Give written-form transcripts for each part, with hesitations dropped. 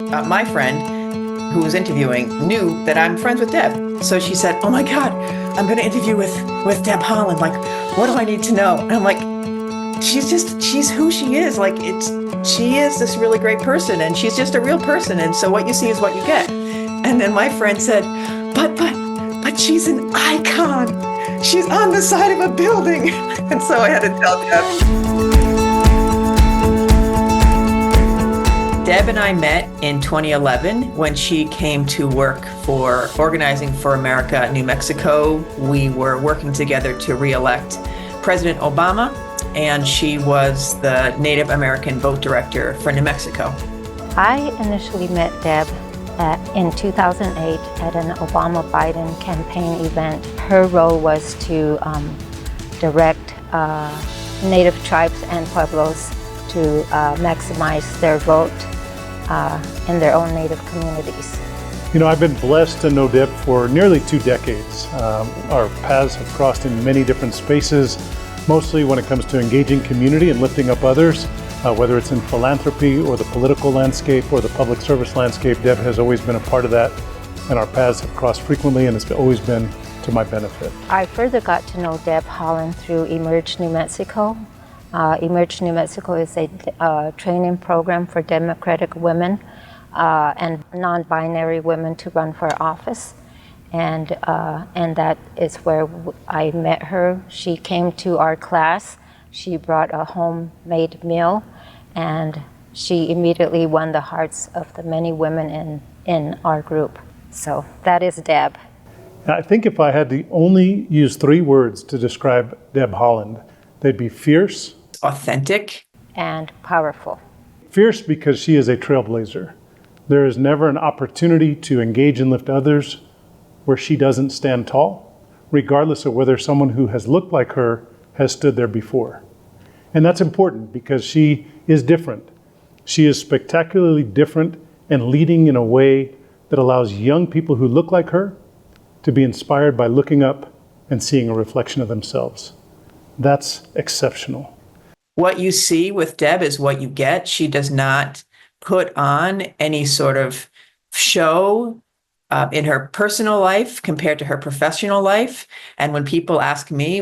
My friend who was interviewing knew that I'm friends with Deb. So she said, "Oh my God, I'm going to interview with Deb Haaland. Like, what do I need to know?" And I'm like, she's who she is. Like, she is this really great person, and she's just a real person. And so what you see is what you get. And then my friend said, but she's an icon. She's on the side of a building. And so I had to tell Deb. Deb and I met in 2011 when she came to work for Organizing for America, New Mexico. We were working together to re-elect President Obama, and she was the Native American vote director for New Mexico. I initially met Deb in 2008 at an Obama-Biden campaign event. Her role was to direct Native tribes and Pueblos to maximize their vote in their own Native communities. You know, I've been blessed to know Deb for nearly 2 decades. Our paths have crossed in many different spaces, mostly when it comes to engaging community and lifting up others, whether it's in philanthropy or the political landscape or the public service landscape. Deb has always been a part of that, and our paths have crossed frequently, and it's always been to my benefit. I further got to know Deb Haaland through Emerge New Mexico. Emerge New Mexico is a training program for Democratic women and non-binary women to run for office, and that is where I met her. She came to our class. She brought a homemade meal, and she immediately won the hearts of the many women in our group. So that is Deb. I think if I had to only use 3 words to describe Deb Haaland, they'd be fierce, Authentic, and powerful. Fierce because she is a trailblazer. There is never an opportunity to engage and lift others where she doesn't stand tall, regardless of whether someone who has looked like her has stood there before. And that's important because she is different. She is spectacularly different and leading in a way that allows young people who look like her to be inspired by looking up and seeing a reflection of themselves. That's exceptional. what you see with Deb is what you get. She does not put on any sort of show in her personal life compared to her professional life. And when people ask me,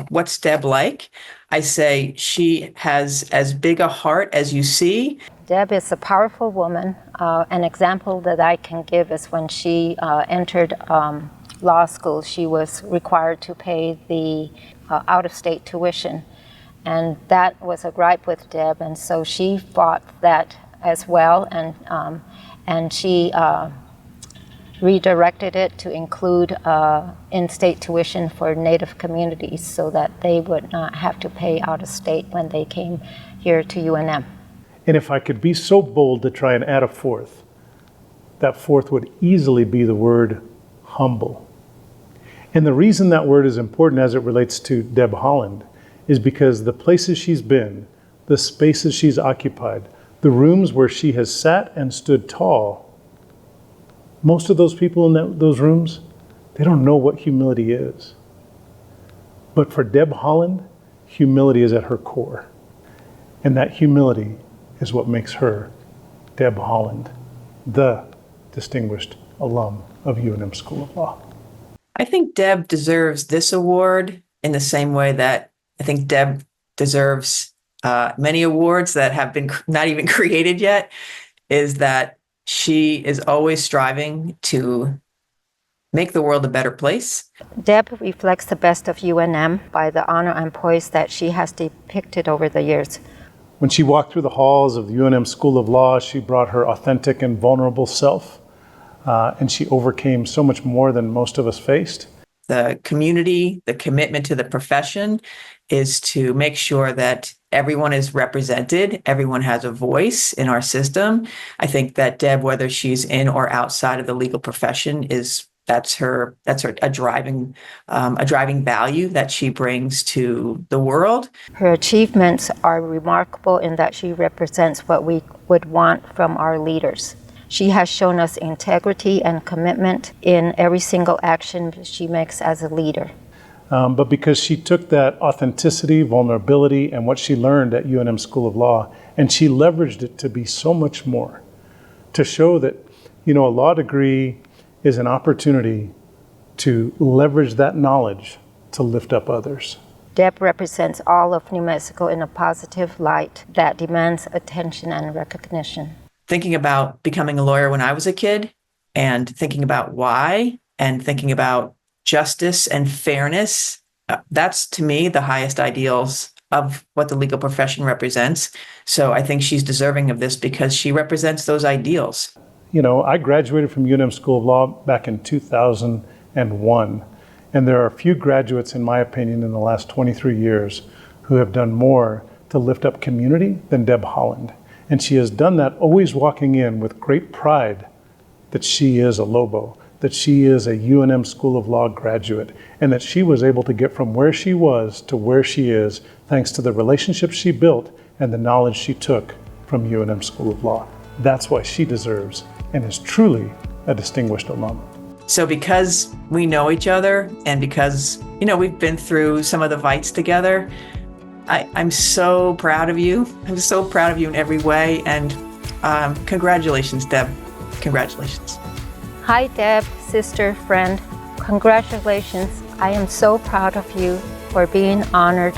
what's Deb like? I say she has as big a heart as you see. Deb is a powerful woman. An example that I can give is when she entered law school, she was required to pay the out-of-state tuition. And that was a gripe with Deb, and so she fought that as well, and she redirected it to include in-state tuition for Native communities so that they would not have to pay out-of-state when they came here to UNM. And if I could be so bold to try and add a fourth, that fourth would easily be the word humble. And the reason that word is important as it relates to Deb Haaland is because the places she's been, the spaces she's occupied, the rooms where she has sat and stood tall, most of those people in those rooms, they don't know what humility is. But for Deb Haaland, humility is at her core. And that humility is what makes her Deb Haaland, the distinguished alum of UNM School of Law. I think Deb deserves this award in the same way that I think Deb deserves many awards that have been not even created yet, is that she is always striving to make the world a better place. Deb reflects the best of UNM by the honor and poise that she has depicted over the years. When she walked through the halls of the UNM School of Law, she brought her authentic and vulnerable self, and she overcame so much more than most of us faced. The community, the commitment to the profession is to make sure that everyone is represented, everyone has a voice in our system. I think that Deb, whether she's in or outside of the legal profession, that's her a driving value that she brings to the world. Her achievements are remarkable in that she represents what we would want from our leaders. She has shown us integrity and commitment in every single action she makes as a leader. But because she took that authenticity, vulnerability, and what she learned at UNM School of Law, and she leveraged it to be so much more, to show that, you know, a law degree is an opportunity to leverage that knowledge to lift up others. Deb represents all of New Mexico in a positive light that demands attention and recognition. Thinking about becoming a lawyer when I was a kid, and thinking about why, and thinking about justice and fairness, that's to me the highest ideals of what the legal profession represents. So I think she's deserving of this because she represents those ideals. You know, I graduated from UNM School of Law back in 2001. And there are a few graduates, in my opinion, in the last 23 years who have done more to lift up community than Deb Haaland. And she has done that always walking in with great pride that she is a Lobo, that she is a UNM School of Law graduate, and that she was able to get from where she was to where she is thanks to the relationships she built and the knowledge she took from UNM School of Law. That's why she deserves and is truly a distinguished alum. So because we know each other and because, you know, we've been through some of the fights together, I'm so proud of you. I'm so proud of you in every way. And congratulations, Deb. Congratulations. Hi, Deb, sister, friend. Congratulations. I am so proud of you for being honored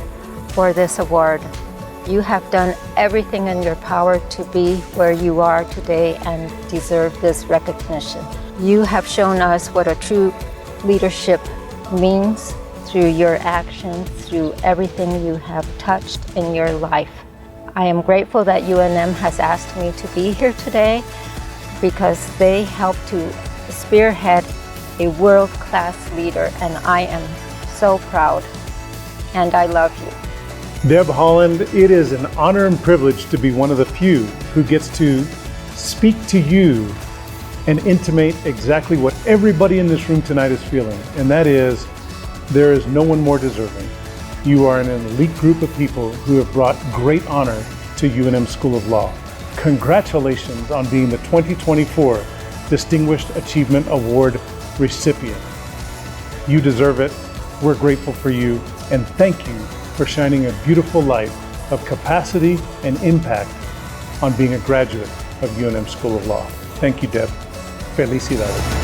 for this award. You have done everything in your power to be where you are today and deserve this recognition. You have shown us what a true leadership means through your actions, through everything you have touched in your life. I am grateful that UNM has asked me to be here today because they help to spearhead a world-class leader, and I am so proud, and I love you. Deb Haaland, it is an honor and privilege to be one of the few who gets to speak to you and intimate exactly what everybody in this room tonight is feeling, and that is, there is no one more deserving. You are in an elite group of people who have brought great honor to UNM School of Law. Congratulations on being the 2024 Distinguished Achievement Award recipient. You deserve it. We're grateful for you, and thank you for shining a beautiful light of capacity and impact on being a graduate of UNM School of Law. Thank you, Deb. Felicidades.